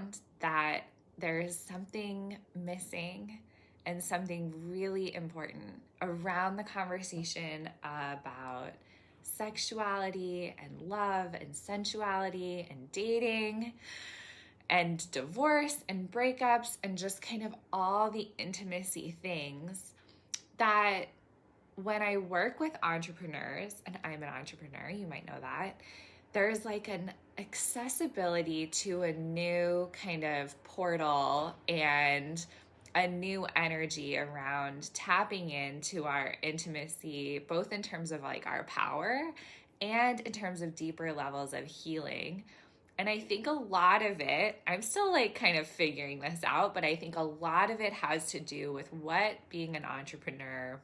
found that there's something missing and something really important around the conversation about sexuality and love and sensuality and dating and divorce and breakups and just kind of all the intimacy things that when I work with entrepreneurs, and I'm an entrepreneur, you might know that, there's like an accessibility to a new kind of portal and a new energy around tapping into our intimacy, both in terms of like our power and in terms of deeper levels of healing. And I think a lot of it, I'm still like kind of figuring this out, but I think a lot of it has to do with what being an entrepreneur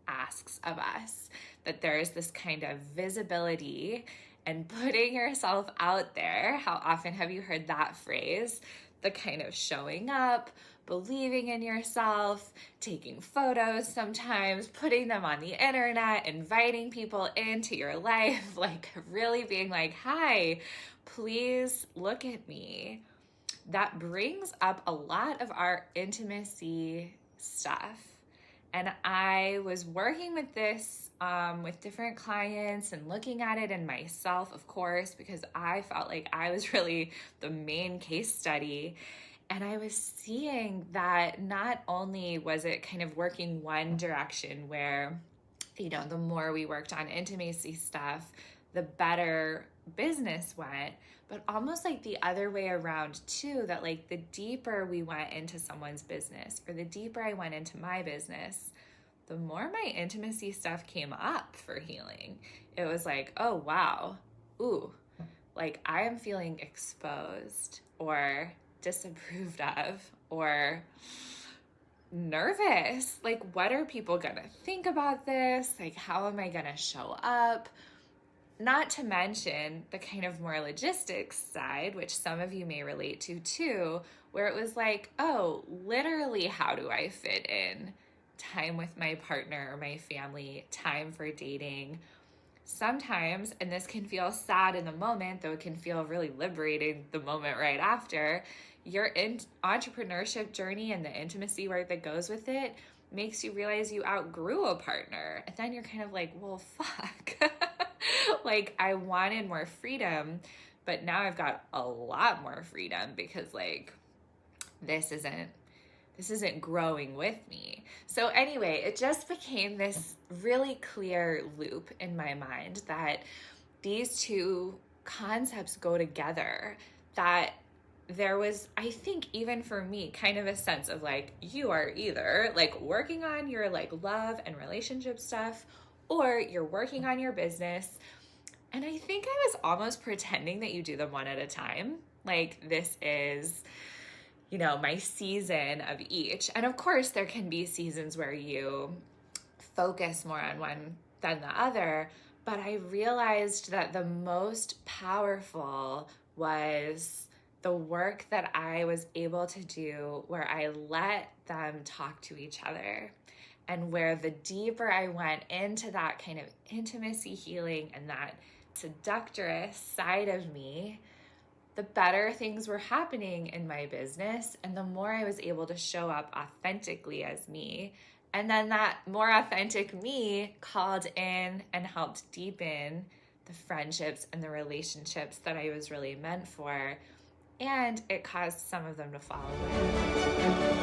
asks of us, that there is this kind of visibility and putting yourself out there. How often have you heard that phrase? The kind of showing up, believing in yourself, taking photos sometimes, putting them on the internet, inviting people into your life, like really being like, hi, please look at me. That brings up a lot of our intimacy stuff. And I was working with this with different clients and looking at it in myself, of course, because I felt like I was really the main case study. And I was seeing that not only was it kind of working one direction where, you know, the more we worked on intimacy stuff, the better business went, but almost like the other way around too, that like the deeper we went into someone's business or the deeper I went into my business, the more my intimacy stuff came up for healing. It was like, oh, wow, ooh, like I am feeling exposed or disapproved of or nervous. Like, what are people gonna think about this? Like, how am I gonna show up? Not to mention the kind of more logistics side, which some of you may relate to too, where it was like, oh, literally, how do I fit in time with my partner or my family, time for dating? Sometimes, and this can feel sad in the moment, though it can feel really liberating the moment right after, your entrepreneurship journey and the intimacy work that goes with it makes you realize you outgrew a partner. And then you're kind of like, well, fuck. Like, I wanted more freedom, but now I've got a lot more freedom because like this isn't growing with me. So anyway, it just became this really clear loop in my mind that these two concepts go together, that there was, I think even for me, kind of a sense of like, you are either like working on your like love and relationship stuff, or you're working on your business. And I think I was almost pretending that you do them one at a time. Like, this is, you know, my season of each. And of course, there can be seasons where you focus more on one than the other. But I realized that the most powerful was the work that I was able to do where I let them talk to each other. And where the deeper I went into that kind of intimacy healing and that seductress side of me, the better things were happening in my business and the more I was able to show up authentically as me. And then that more authentic me called in and helped deepen the friendships and the relationships that I was really meant for. And it caused some of them to fall away.